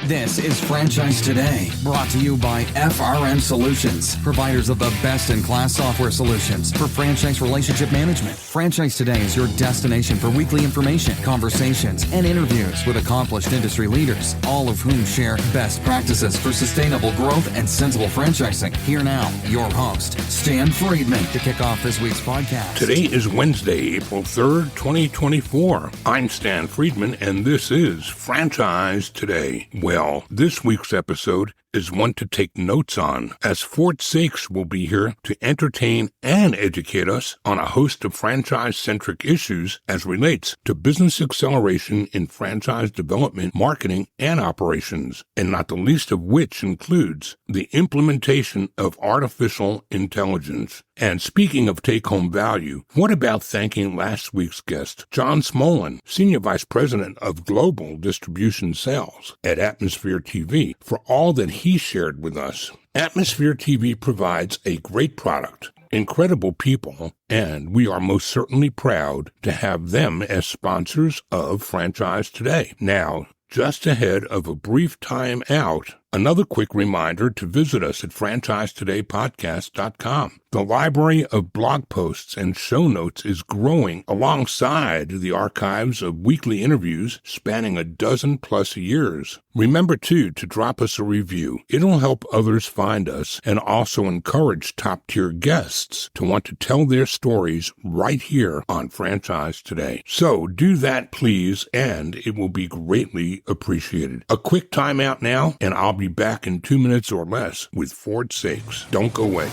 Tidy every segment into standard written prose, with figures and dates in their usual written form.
This is Franchise Today, brought to you by FRM Solutions, providers of the best-in-class software solutions for franchise relationship management. Franchise Today is your destination for weekly information, conversations, and interviews with accomplished industry leaders, all of whom share best practices for sustainable growth and sensible franchising. Here now, your host, Stan Friedman, to kick off this week's podcast. Today is Wednesday, April 3rd, 2024. I'm Stan Friedman, and this is Franchise Today. Well, this week's episode is one to take notes on, as Ford Saeks will be here to entertain and educate us on a host of franchise-centric issues as relates to business acceleration in franchise development, marketing, and operations, and not the least of which includes the implementation of artificial intelligence. And speaking of take-home value, what about thanking last week's guest, John Smolin, Senior Vice President of Global Distribution Sales at Atmosphere TV, for all that he shared with us. Atmosphere TV provides a great product, incredible people, and we are most certainly proud to have them as sponsors of Franchise Today. Now, just ahead of a brief time out, another quick reminder to visit us at franchisetodaypodcast.com. The library of blog posts and show notes is growing alongside the archives of weekly interviews spanning a dozen-plus years. Remember, too, to drop us a review. It'll help others find us and also encourage top-tier guests to want to tell their stories right here on Franchise Today. So do that, please, and it will be greatly appreciated. A quick timeout now, and I'll be back in 2 minutes or less with Ford Saeks. Don't go away.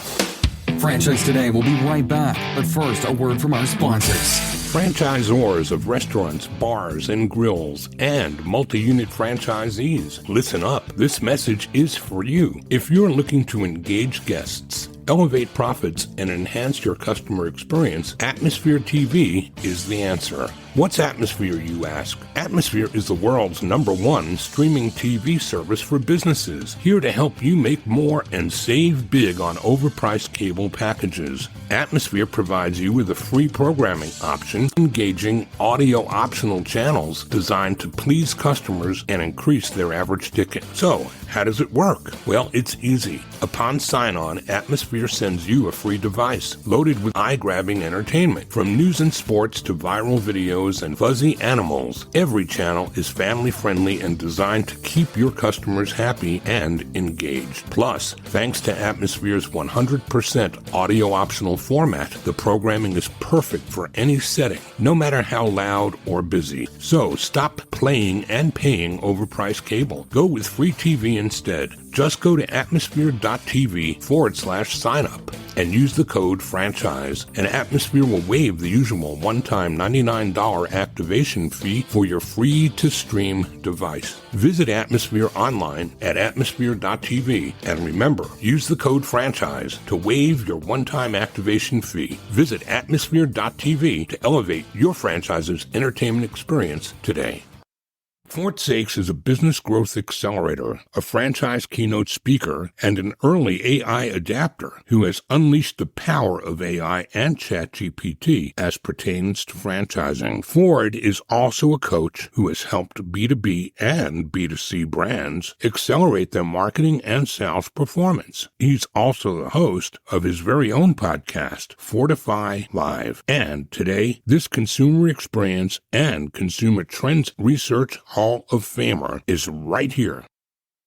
Franchise Today will be right back, but first, a word from our sponsors. Franchisors of restaurants, bars, and grills, and multi-unit franchisees, listen up. This message is for you. If you're looking to engage guests, elevate profits, and enhance your customer experience, Atmosphere TV is the answer. What's Atmosphere, you ask? Atmosphere is the world's #1 streaming TV service for businesses, here to help you make more and save big on overpriced cable packages. Atmosphere provides you with a free programming option, engaging audio-optional channels designed to please customers and increase their average ticket. So, how does it work? Well, it's easy. Upon sign-on, Atmosphere sends you a free device loaded with eye-grabbing entertainment. From news and sports to viral videos and fuzzy animals, every channel is family-friendly and designed to keep your customers happy and engaged. Plus, thanks to Atmosphere's 100% audio-optional format, the programming is perfect for any setting, no matter how loud or busy. So stop playing and paying overpriced cable. Go with free TV instead. Just go to atmosphere.tv/sign-up and use the code FRANCHISE, and Atmosphere will waive the usual one-time $99 activation fee for your free-to-stream device. Visit Atmosphere online at atmosphere.tv, and remember, use the code FRANCHISE to waive your one-time activation fee. Visit atmosphere.tv to elevate your franchise's entertainment experience today. Ford Saeks is a business growth accelerator, a franchise keynote speaker, and an early AI adapter who has unleashed the power of AI and ChatGPT as pertains to franchising. Ford is also a coach who has helped B2B and B2C brands accelerate their marketing and sales performance. He's also the host of his very own podcast, Fortify Live. And today, this consumer experience and consumer trends research Hall of Famer is right here.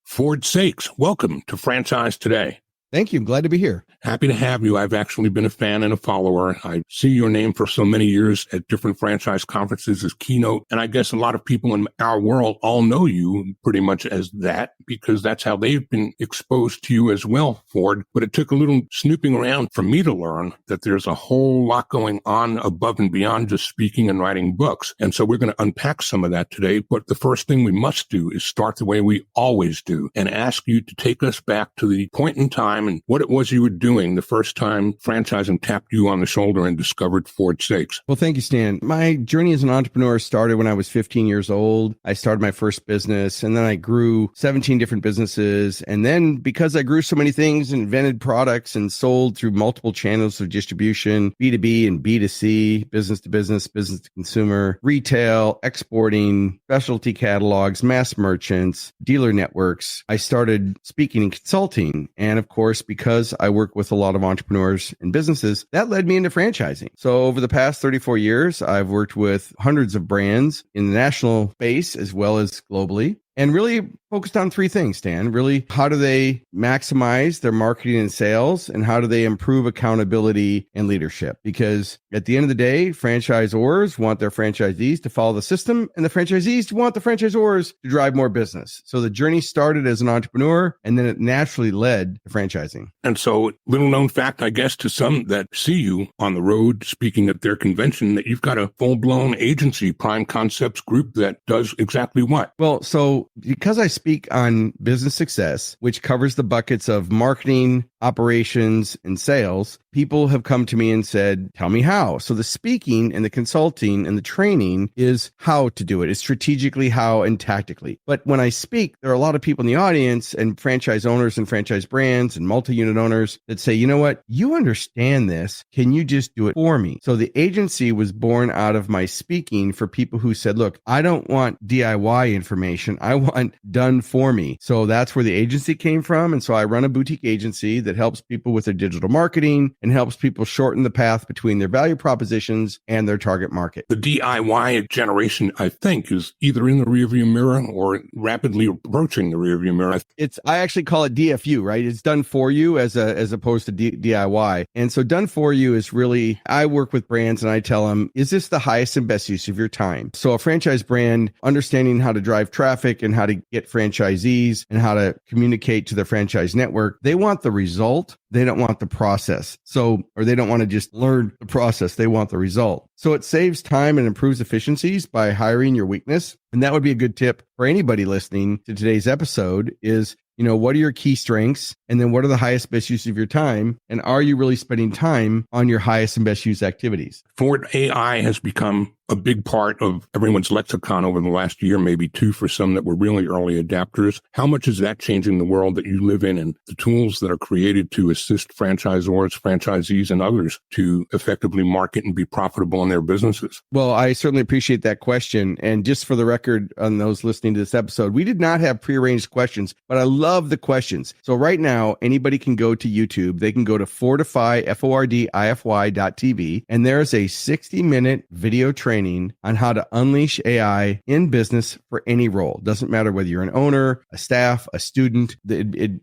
Ford Saeks, welcome to Franchise Today. Thank you. I'm glad to be here. Happy to have you. I've actually been a fan and a follower. I see your name for so many years at different franchise conferences as keynote. And I guess a lot of people in our world all know you pretty much as that because that's how they've been exposed to you as well, Ford. But it took a little snooping around for me to learn that there's a whole lot going on above and beyond just speaking and writing books. And so we're going to unpack some of that today. But the first thing we must do is start the way we always do and ask you to take us back to the point in time time and what it was you were doing the first time franchising tapped you on the shoulder and discovered Ford Saeks. Well, thank you, Stan. My journey as an entrepreneur started when I was 15 years old. I started my first business, and then I grew 17 different businesses. And then because I grew so many things, invented products and sold through multiple channels of distribution, B2B and B2C, business to business, business to consumer, retail, exporting, specialty catalogs, mass merchants, dealer networks, I started speaking and consulting. And of course, because I work with a lot of entrepreneurs and businesses, that led me into franchising. So over the past 34 years, I've worked with hundreds of brands in the national base as well as globally. And really focused on three things, Stan. Really, how do they maximize their marketing and sales? And how do they improve accountability and leadership? Because at the end of the day, franchisors want their franchisees to follow the system, and the franchisees want the franchisors to drive more business. So the journey started as an entrepreneur, and then it naturally led to franchising. And so, little known fact, I guess, to some that see you on the road speaking at their convention, that you've got a full-blown agency, Prime Concepts Group, that does exactly what? Well, so because I speak on business success, which covers the buckets of marketing, operations, and sales, people have come to me and said, tell me how. So the speaking and the consulting and the training is how to do it. It's strategically how and tactically. But when I speak, there are a lot of people in the audience and franchise owners and franchise brands and multi-unit owners that say, you know what? You understand this. Can you just do it for me? So the agency was born out of my speaking for people who said, look, I don't want DIY information. I want done for me. So that's where the agency came from. And so I run a boutique agency that helps people with their digital marketing and helps people shorten the path between their value propositions and their target market. The DIY generation, I think, is either in the rearview mirror or rapidly approaching the rearview mirror. I actually call it DFU, right? It's done for you as opposed to DIY. And so done for you is really, I work with brands and I tell them, is this the highest and best use of your time? So a franchise brand understanding how to drive traffic and how to get franchisees and how to communicate to their franchise network, they want the result. They don't want the process. Or they don't want to just learn the process. They want the result. So it saves time and improves efficiencies by hiring your weakness. And that would be a good tip for anybody listening to today's episode is, what are your key strengths? And then what are the highest best use of your time? And are you really spending time on your highest and best use activities? Ford AI has become a big part of everyone's lexicon over the last year, maybe two for some that were really early adapters. How much is that changing the world that you live in and the tools that are created to assist franchisors, franchisees, and others to effectively market and be profitable in their businesses? Well, I certainly appreciate that question. And just for the record, on those listening to this episode, we did not have prearranged questions, but I love the questions. So right now, anybody can go to YouTube. They can go to Fordify, FORDIFY.tv, and there's a 60-minute video training on how to unleash AI in business for any role. Doesn't matter whether you're an owner, a staff, a student.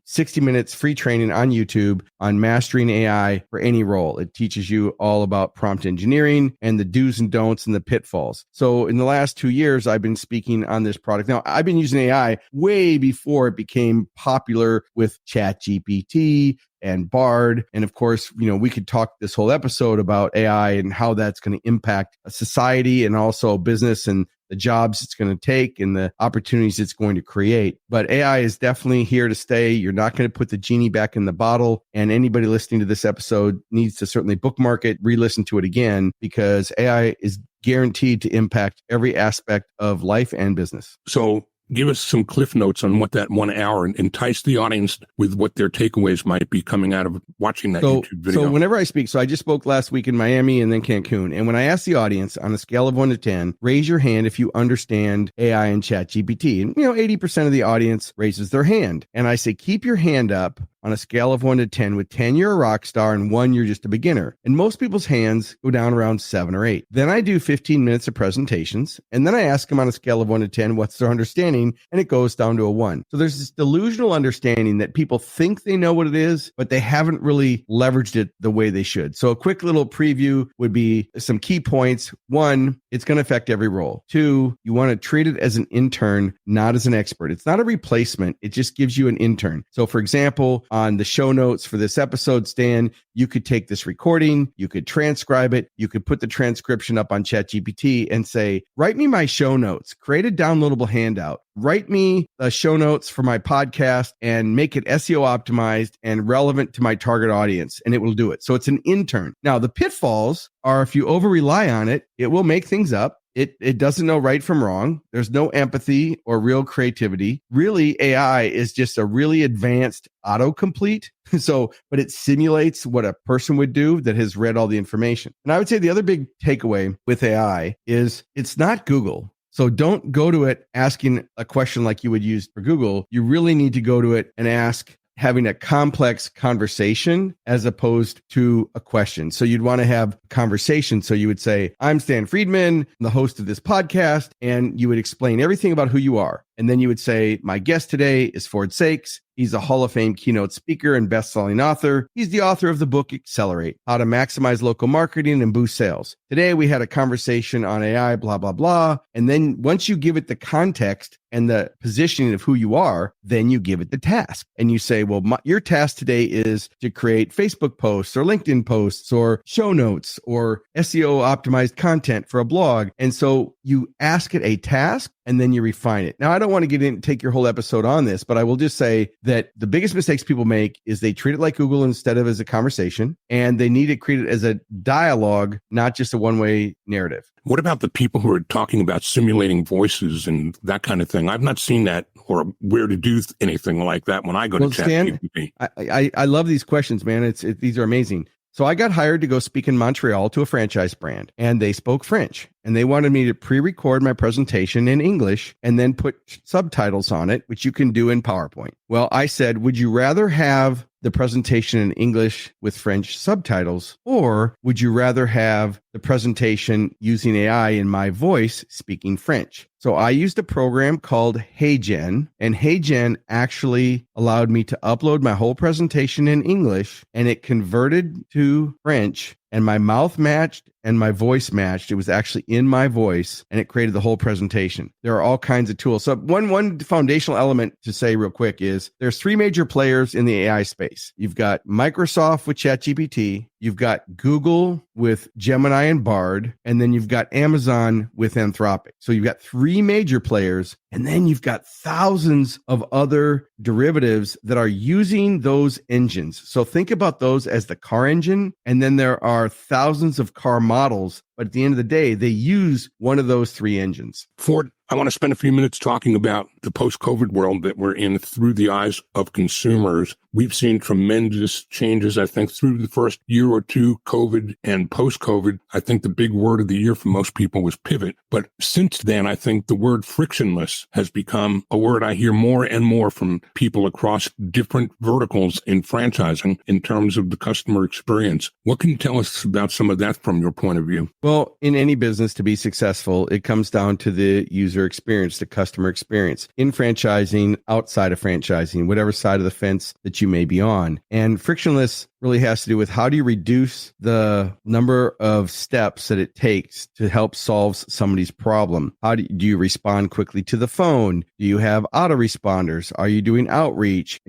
60 minutes free training on YouTube on mastering AI for any role. It teaches you all about prompt engineering and the do's and don'ts and the pitfalls. So in the last 2 years, I've been speaking on this product. Now, I've been using AI way before it became popular with ChatGPT and Bard. And of course, we could talk this whole episode about AI and how that's going to impact a society and also business and the jobs it's going to take and the opportunities it's going to create. But AI is definitely here to stay. You're not going to put the genie back in the bottle. And anybody listening to this episode needs to certainly bookmark it, re-listen to it again, because AI is guaranteed to impact every aspect of life and business. So give us some cliff notes on what that 1 hour and entice the audience with what their takeaways might be coming out of watching that YouTube video. So whenever I speak, so I just spoke last week in Miami and then Cancun. And when I ask the audience on a scale of 1 to 10, raise your hand if you understand AI and ChatGPT. And 80% of the audience raises their hand. And I say, keep your hand up on a scale of 1 to 10, with 10, you're a rock star, and 1, you're just a beginner. And most people's hands go down around 7 or 8. Then I do 15 minutes of presentations, and then I ask them on a scale of 1 to 10, what's their understanding, and it goes down to a 1. So there's this delusional understanding that people think they know what it is, but they haven't really leveraged it the way they should. So a quick little preview would be some key points. 1, it's going to affect every role. 2, you want to treat it as an intern, not as an expert. It's not a replacement. It just gives you an intern. So for example, on the show notes for this episode, Stan, you could take this recording, you could transcribe it, you could put the transcription up on ChatGPT and say, write me my show notes, create a downloadable handout, write me the show notes for my podcast and make it SEO optimized and relevant to my target audience. And it will do it. So it's an intern. Now, the pitfalls are if you over rely on it, it will make things up. It doesn't know right from wrong. There's no empathy or real creativity. Really, AI is just a really advanced autocomplete. But it simulates what a person would do that has read all the information. And I would say the other big takeaway with AI is it's not Google. So don't go to it asking a question like you would use for Google. You really need to go to it and ask, having a complex conversation as opposed to a question. So you'd want to have a conversation. So you would say, I'm Stan Friedman, the host of this podcast, and you would explain everything about who you are. And then you would say, my guest today is Saeks. He's a Hall of Fame keynote speaker and best-selling author. He's the author of the book, Accelerate, How to Maximize Local Marketing and Boost Sales. Today, we had a conversation on AI, blah, blah, blah. And then once you give it the context and the positioning of who you are, then you give it the task. And you say, well, your task today is to create Facebook posts or LinkedIn posts or show notes or SEO optimized content for a blog. And so you ask it a task and then you refine it. Now, I don't want to take your whole episode on this, but I will just say that the biggest mistakes people make is they treat it like Google instead of as a conversation, and they need to treat it as a dialogue, not just a one-way narrative. What about the people who are talking about simulating voices and that kind of thing? I've not seen that or where to do anything like that when I go to ChatGPT. I love these questions, man. These are amazing. So I got hired to go speak in Montreal to a franchise brand, and they spoke French, and they wanted me to pre-record my presentation in English and then put subtitles on it, which you can do in PowerPoint. Well, I said, would you rather have the presentation in English with French subtitles, or would you rather have the presentation using AI in my voice speaking French? So I used a program called HeyGen, and HeyGen actually allowed me to upload my whole presentation in English, and it converted to French, and my mouth matched and my voice matched. It was actually in my voice, and it created the whole presentation. There are all kinds of tools. So one foundational element to say real quick is there's three major players in the AI space. You've got Microsoft with ChatGPT, you've got Google with Gemini and Bard, and then you've got Amazon with Anthropic. So you've got three major players, and then you've got thousands of other derivatives that are using those engines. So think about those as the car engine, and then there are thousands of car models, but at the end of the day, they use one of those three engines. Ford, I want to spend a few minutes talking about the post-COVID world that we're in through the eyes of consumers. We've seen tremendous changes, I think, through the first year or two, COVID and post-COVID. I think the big word of the year for most people was pivot. But since then, I think the word frictionless has become a word I hear more and more from people across different verticals in franchising in terms of the customer experience. What can you tell us about some of that from your point of view? Well, in any business to be successful, it comes down to the user experience, the customer experience in franchising, outside of franchising, whatever side of the fence that you may be on. And frictionless really has to do with how do you reduce the number of steps that it takes to help solve somebody's problem? How do you respond quickly to the phone? Do you have autoresponders? Are you doing outreach?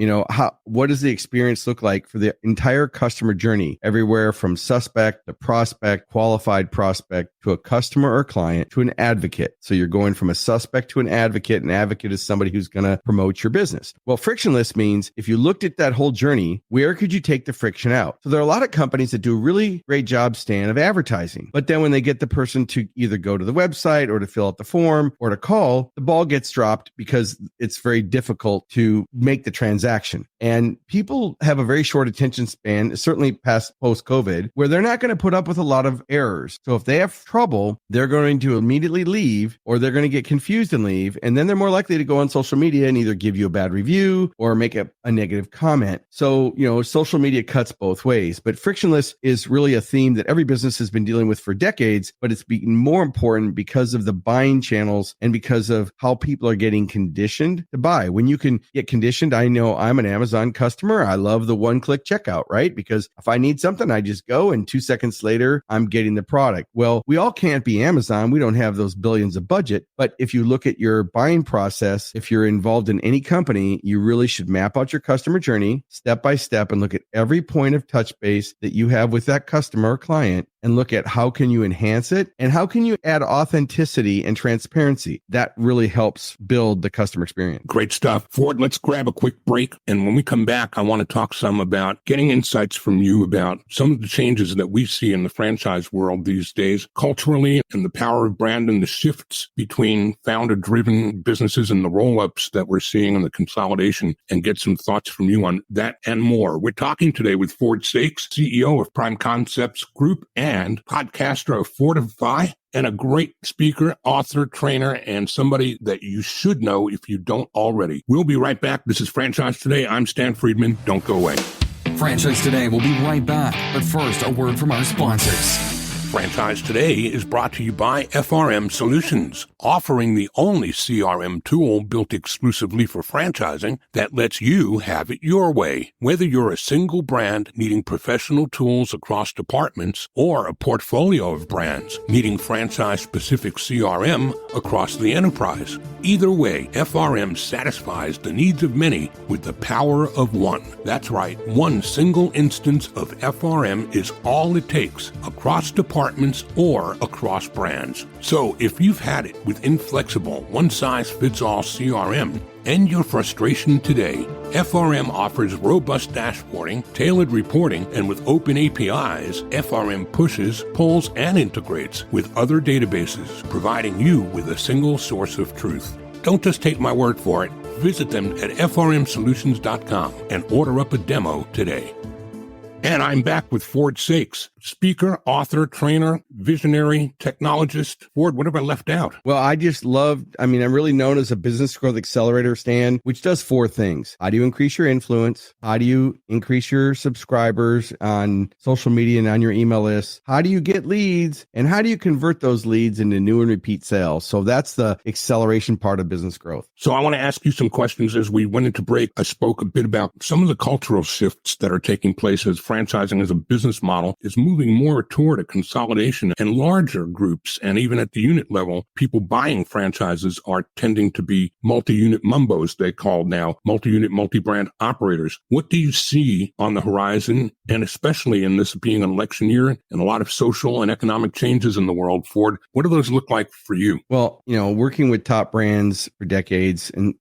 What does the experience look like for the entire customer journey? Everywhere from suspect to prospect, qualified prospect, to a customer or client, to an advocate. So you're going from a suspect to an advocate. An advocate is somebody who's going to promote your business. Well, frictionless means if you looked at that whole journey, where could you take the friction out? So there are a lot of companies that do a really great job, Stan, of advertising. But then when they get the person to either go to the website or to fill out the form or to call, the ball gets dropped because it's very difficult to make the transaction. And people have a very short attention span, certainly past post-COVID, where they're not going to put up with a lot of errors. So if they have trouble, they're going to immediately leave, or they're going to get confused and leave. And then they're more likely to go on social media and either give you a bad review or make a negative comment. So, social media cuts both ways, but frictionless is really a theme that every business has been dealing with for decades, but it's been more important because of the buying channels and because of how people are getting conditioned to buy. When you can get conditioned, I know I'm an Amazon Amazon customer, I love the one-click checkout, right? Because if I need something, I just go and 2 seconds later, I'm getting the product. Well, we all can't be Amazon. We don't have those billions of budget. But if you look at your buying process, if you're involved in any company, you really should map out your customer journey step by step and look at every point of touch base that you have with that customer or client and look at how can you enhance it and how can you add authenticity and transparency. That really helps build the customer experience. Great stuff. Ford, let's grab a quick break. And when we come back, I want to talk some about getting insights from you about some of the changes that we see in the franchise world these days, culturally, and the power of brand and the shifts between founder-driven businesses and the roll-ups that we're seeing and the consolidation, and get some thoughts from you on that and more. We're talking today with Ford Saeks, CEO of Prime Concepts Group and podcaster of Fortify, and a great speaker, author, trainer, and somebody that you should know if you don't already. We'll be right back. This is Franchise Today. I'm Stan Friedman. Don't go away. Franchise Today will be right back. But first, a word from our sponsors. Franchise Today is brought to you by FRM Solutions, offering the only CRM tool built exclusively for franchising that lets you have it your way. Whether you're a single brand needing professional tools across departments or a portfolio of brands needing franchise-specific CRM across the enterprise. Either way, FRM satisfies the needs of many with the power of one. That's right, one single instance of FRM is all it takes across departments or across brands. So if you've had it with inflexible, one-size-fits-all CRM, end your frustration today. FRM offers robust dashboarding, tailored reporting, and with open APIs, FRM pushes, pulls, and integrates with other databases, providing you with a single source of truth. Don't just take my word for it. Visit them at frmsolutions.com and order up a demo today. And I'm back with Ford Saeks, speaker, author, trainer, visionary, technologist. Ford, what have I left out? Well, I'm really known as a business growth accelerator, Stan, which does 4 things. How do you increase your influence? How do you increase your subscribers on social media and on your email list? How do you get leads? And how do you convert those leads into new and repeat sales? So that's the acceleration part of business growth. So I want to ask you some questions. As we went into break, I spoke a bit about some of the cultural shifts that are taking place as franchising as a business model is moving more toward a consolidation, and larger groups, and even at the unit level, people buying franchises are tending to be multi-unit mumbos, they call now, multi-unit, multi-brand operators. What do you see on the horizon, and especially in this being an election year and a lot of social and economic changes in the world, Ford, what do those look like for you? Well, working with top brands for decades and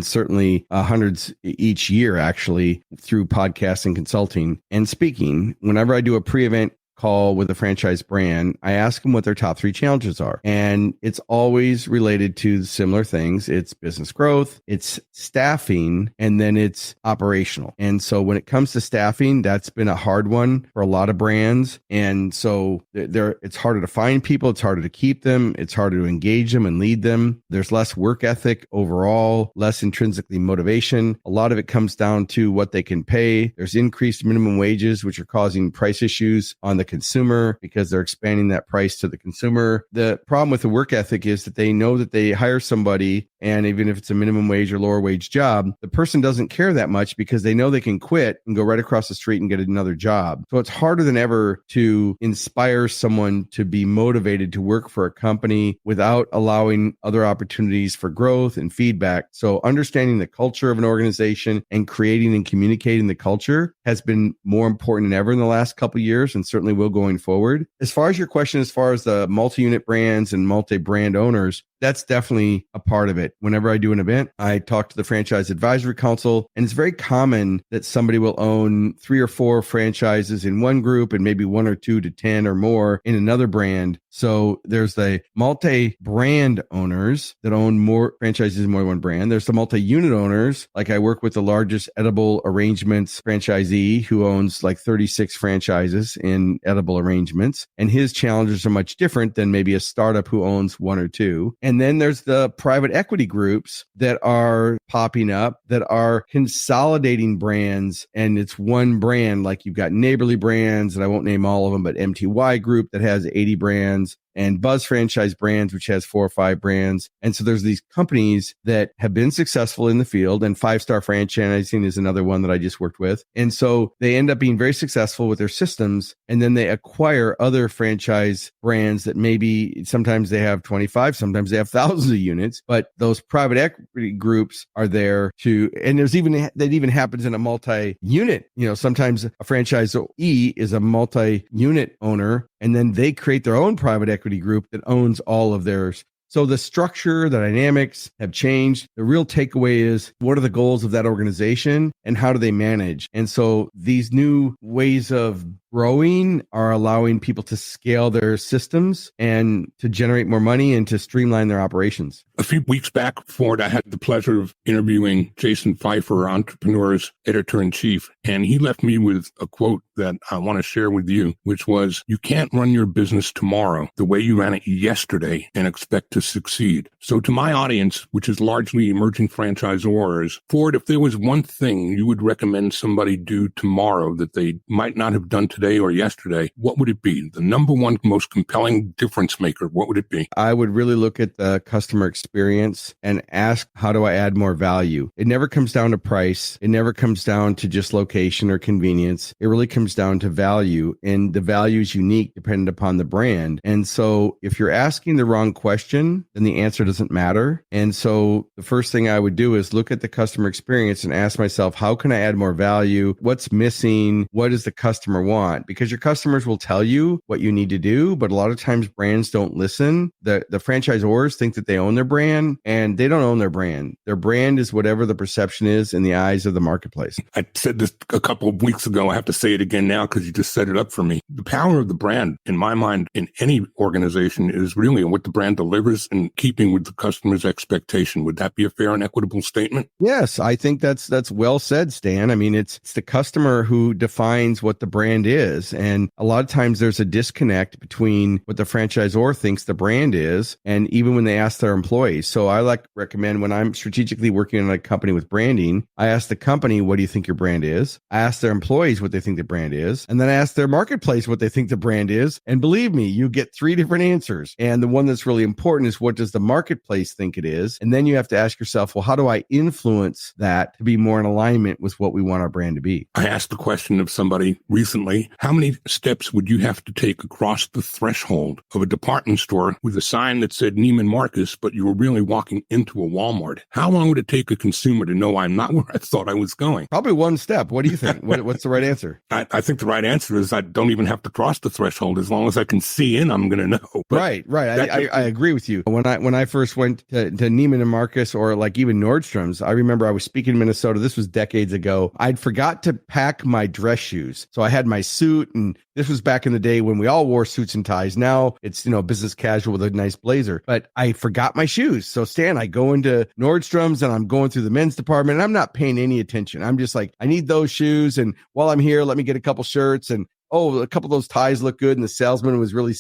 certainly hundreds each year, actually, through podcasts and consulting and speaking, whenever I do a pre-event call with a franchise brand, I ask them what their top 3 challenges are. And it's always related to similar things. It's business growth, it's staffing, and then it's operational. And so when it comes to staffing, that's been a hard one for a lot of brands. And so it's harder to find people. It's harder to keep them. It's harder to engage them and lead them. There's less work ethic overall, less intrinsically motivation. A lot of it comes down to what they can pay. There's increased minimum wages, which are causing price issues on the consumer because they're expanding that price to the consumer. The problem with the work ethic is that they know that they hire somebody, and even if it's a minimum wage or lower wage job, the person doesn't care that much because they know they can quit and go right across the street and get another job. So it's harder than ever to inspire someone to be motivated to work for a company without allowing other opportunities for growth and feedback. So understanding the culture of an organization and creating and communicating the culture has been more important than ever in the last couple of years, and certainly will going forward. As far as your question, as far as the multi-unit brands and multi-brand owners, that's definitely a part of it. Whenever I do an event, I talk to the Franchise Advisory Council, and it's very common that somebody will own 3 or 4 franchises in one group and maybe 1 or 2 to 10 or more in another brand. So there's the multi-brand owners that own more franchises in more than one brand. There's the multi-unit owners, like I work with the largest edible arrangements franchisee who owns like 36 franchises in edible arrangements. And his challenges are much different than maybe a startup who owns 1 or 2. And then there's the private equity groups that are popping up that are consolidating brands, and it's one brand. Like you've got Neighborly Brands, and I won't name all of them, but MTY Group that has 80 brands. and Buzz Franchise Brands, which has 4 or 5 brands. And so there's these companies that have been successful in the field, and 5-Star Franchising is another one that I just worked with. And so they end up being very successful with their systems, and then they acquire other franchise brands that maybe sometimes they have 25, sometimes they have thousands of units, but those private equity groups are there to, and that even happens in a multi-unit. Sometimes a franchisee is a multi-unit owner, and then they create their own private equity group that owns all of theirs. So the structure, the dynamics have changed. The real takeaway is, what are the goals of that organization and how do they manage? And so these new ways of growing are allowing people to scale their systems and to generate more money and to streamline their operations. A few weeks back, Ford, I had the pleasure of interviewing Jason Pfeiffer, Entrepreneur's editor-in-chief, and he left me with a quote that I want to share with you, which was, "You can't run your business tomorrow the way you ran it yesterday and expect to succeed." So to my audience, which is largely emerging franchisors, Ford, if there was one thing you would recommend somebody do tomorrow that they might not have done today or yesterday, what would it be? The number one most compelling difference maker, what would it be? I would really look at the customer experience and ask, how do I add more value? It never comes down to price. It never comes down to just location or convenience. It really comes down to value, and the value is unique depending upon the brand. And so if you're asking the wrong question, then the answer doesn't matter. And so the first thing I would do is look at the customer experience and ask myself, how can I add more value? What's missing? What does the customer want? Because your customers will tell you what you need to do, but a lot of times brands don't listen. The franchisors think that they own their brand, and they don't own their brand. Their brand is whatever the perception is in the eyes of the marketplace. I said this a couple of weeks ago. I have to say it again now because you just set it up for me. The power of the brand, in my mind, in any organization is really what the brand delivers in keeping with the customer's expectation. Would that be a fair and equitable statement? Yes, I think that's well said, Stan. I mean, it's the customer who defines what the brand is. And a lot of times there's a disconnect between what the franchisor thinks the brand is, and even when they ask their employees. So I recommend when I'm strategically working in a company with branding, I ask the company, what do you think your brand is? I ask their employees what they think the brand is. And then I ask their marketplace what they think the brand is. And believe me, you get 3 different answers. And the one that's really important is, what does the marketplace think it is? And then you have to ask yourself, well, how do I influence that to be more in alignment with what we want our brand to be? I asked the question of somebody recently, how many steps would you have to take across the threshold of a department store with a sign that said Neiman Marcus, but you were really walking into a Walmart? How long would it take a consumer to know I'm not where I thought I was going? Probably 1 step. What do you think? What's the right answer? I think the right answer is I don't even have to cross the threshold. As long as I can see in, I'm going to know. But right. I agree with you. When I first went to Neiman and Marcus, or like even Nordstrom's, I remember I was speaking in Minnesota. This was decades ago. I'd forgot to pack my dress shoes. So I had my suit, and this was back in the day when we all wore suits and ties. Now it's, business casual with a nice blazer, but I forgot my shoes. So Stan, I go into Nordstrom's and I'm going through the men's department, and I'm not paying any attention. I'm just like, I need those shoes. And while I'm here, let me get a couple shirts, and a couple of those ties look good. And the salesman was really,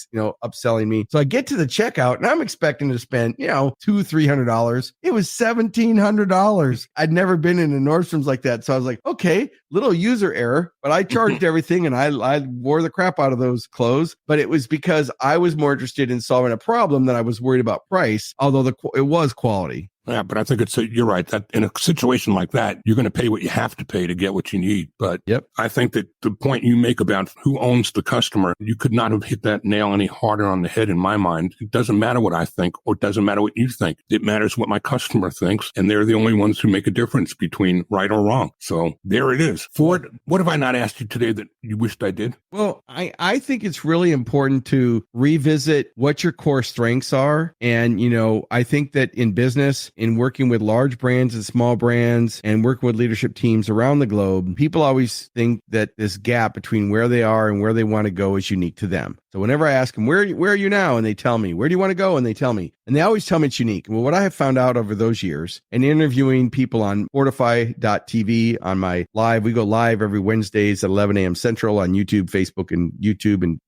upselling me. So I get to the checkout and I'm expecting to spend, $200-300. It was $1,700. I'd never been in a Nordstrom's like that. So I was like, okay, little user error, but I charged everything, and I wore the crap out of those clothes. But it was because I was more interested in solving a problem than I was worried about price, although it was quality. Yeah, but I think you're right, that in a situation like that, you're going to pay what you have to pay to get what you need. But yep. I think that the point you make about who owns the customer, you could not have hit that nail any harder on the head in my mind. It doesn't matter what I think, or it doesn't matter what you think. It matters what my customer thinks, and they're the only ones who make a difference between right or wrong. So there it is. Ford, what have I not asked you today that you wished I did? Well, I think it's really important to revisit what your core strengths are. And, I think that in business, in working with large brands and small brands, and working with leadership teams around the globe, people always think that this gap between where they are and where they want to go is unique to them. So whenever I ask them, where are you now? And they tell me, where do you want to go? And they tell me, and they always tell me it's unique. Well, what I have found out over those years, and interviewing people on Fortify.tv on my live, we go live every Wednesdays at 11 a.m. Central on YouTube, Facebook, and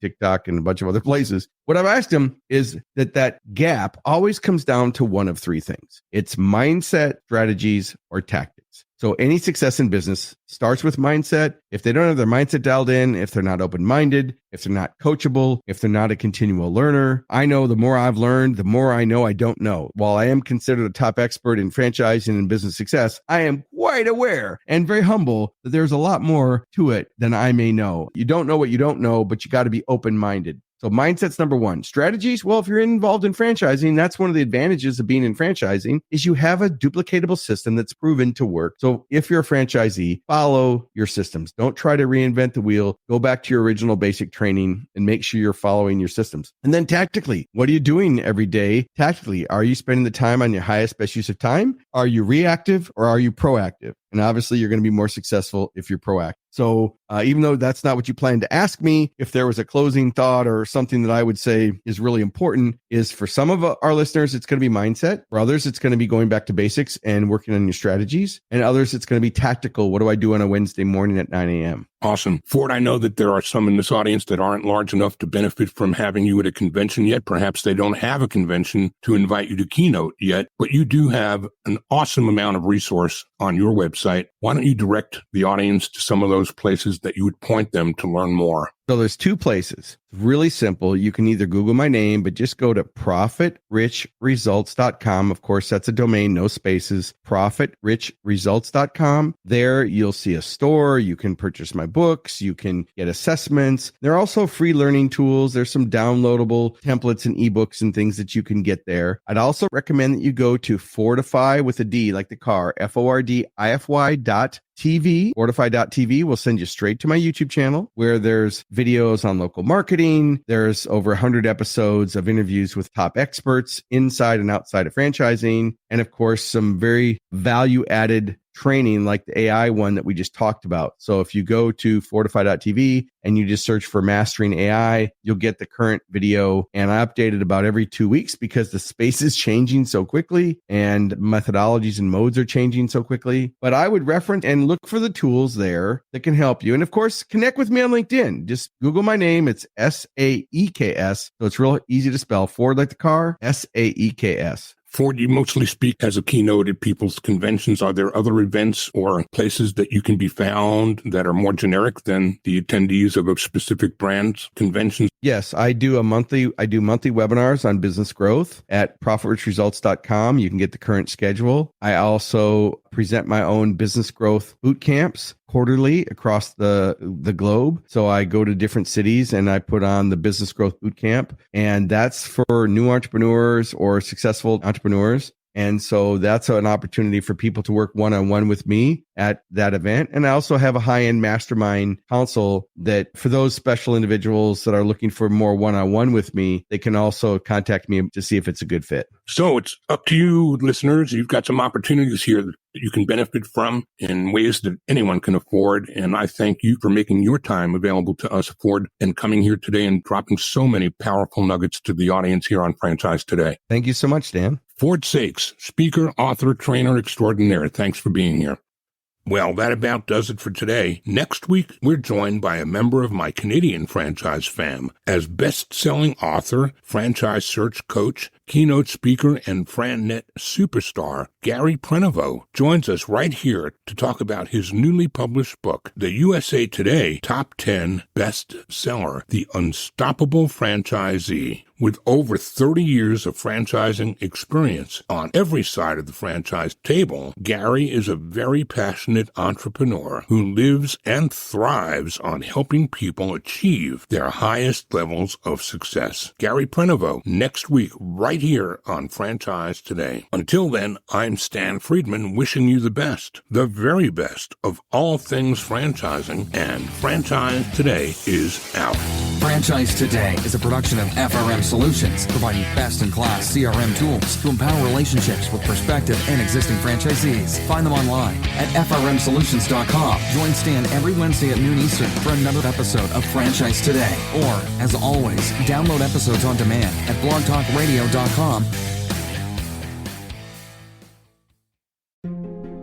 TikTok, and a bunch of other places. What I've asked them is that gap always comes down to one of 3 things. It's mindset, strategies, or tactics. So any success in business starts with mindset. If they don't have their mindset dialed in, if they're not open-minded, if they're not coachable, if they're not a continual learner, I know the more I've learned, the more I know I don't know. While I am considered a top expert in franchising and business success, I am quite aware and very humble that there's a lot more to it than I may know. You don't know what you don't know, but you got to be open-minded. So mindset's number one. Strategies, well, if you're involved in franchising, that's one of the advantages of being in franchising is you have a duplicatable system that's proven to work. So if you're a franchisee, follow your systems. Don't try to reinvent the wheel. Go back to your original basic training and make sure you're following your systems. And then tactically, what are you doing every day? Tactically, are you spending the time on your highest, best use of time? Are you reactive or are you proactive? And obviously, you're going to be more successful if you're proactive. So even though that's not what you planned to ask me, if there was a closing thought or something that I would say is really important is for some of our listeners, it's going to be mindset. For others, it's going to be going back to basics and working on your strategies. And others, it's going to be tactical. What do I do on a Wednesday morning at 9 a.m.? Awesome. Ford, I know that there are some in this audience that aren't large enough to benefit from having you at a convention yet. Perhaps they don't have a convention to invite you to keynote yet, but you do have an awesome amount of resource on your website. Why don't you direct the audience to some of those places that you would point them to learn more? So there's two places. Really simple. You can either Google my name, but just go to profitrichresults.com. Of course, that's a domain, no spaces, profitrichresults.com. There you'll see a store. You can purchase my books. You can get assessments. There are also free learning tools. There's some downloadable templates and ebooks and things that you can get there. I'd also recommend that you go to Fortify with a D, like the car, FORDIFY.TV. Fortify.tv will send you straight to my YouTube channel where there's videos on local marketing. There's over 100 episodes of interviews with top experts inside and outside of franchising. And of course, some very value added training like the AI one that we just talked about. So if you go to fortify.tv and you just search for mastering AI, you'll get the current video. And I update it about every 2 weeks because the space is changing so quickly and methodologies and modes are changing so quickly. But I would reference and look for the tools there that can help you. And of course, connect with me on LinkedIn. Just Google my name. It's Saeks. So it's real easy to spell. Ford like the car, Saeks. Ford, you mostly speak as a keynote at people's conventions. Are there other events or places that you can be found that are more generic than the attendees of a specific brand's conventions? Yes, I do monthly webinars on business growth at profitrichresults.com. You can get the current schedule. I also present my own business growth boot camps quarterly across the globe. So I go to different cities and I put on the business growth boot camp, and that's for new entrepreneurs or successful entrepreneurs. And so that's an opportunity for people to work one-on-one with me at that event. And I also have a high-end mastermind council that for those special individuals that are looking for more one-on-one with me, they can also contact me to see if it's a good fit. So it's up to you, listeners. You've got some opportunities here that you can benefit from in ways that anyone can afford. And I thank you for making your time available to us, Ford, and coming here today and dropping so many powerful nuggets to the audience here on Franchise Today. Thank you so much, Dan. Ford Saeks, speaker, author, trainer extraordinaire. Thanks for being here. Well, that about does it for today. Next week, we're joined by a member of my Canadian franchise fam. As best-selling author, franchise search coach, keynote speaker, and FranNet superstar, Gary Prenoveau joins us right here to talk about his newly published book, the USA Today Top 10 Bestseller, The Unstoppable Franchisee. With over 30 years of franchising experience on every side of the franchise table, Gary is a very passionate entrepreneur who lives and thrives on helping people achieve their highest levels of success. Gary Prenoveau, next week, right here on Franchise Today. Until then, I'm Stan Friedman wishing you the best, the very best of all things franchising, and Franchise Today is out. Franchise Today is a production of FRM Solutions, providing best-in-class CRM tools to empower relationships with prospective and existing franchisees. Find them online at frmsolutions.com. Join Stan every Wednesday at noon Eastern for another episode of Franchise Today. Or, as always, download episodes on demand at blogtalkradio.com.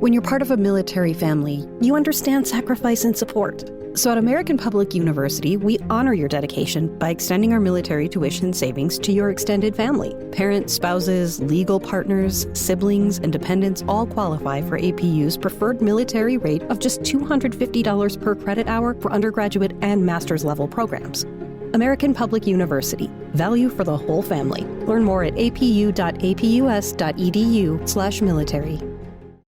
When you're part of a military family, you understand sacrifice and support. So at American Public University, we honor your dedication by extending our military tuition savings to your extended family. Parents, spouses, legal partners, siblings, and dependents all qualify for APU's preferred military rate of just $250 per credit hour for undergraduate and master's level programs. American Public University. Value for the whole family. Learn more at apu.apus.edu/military.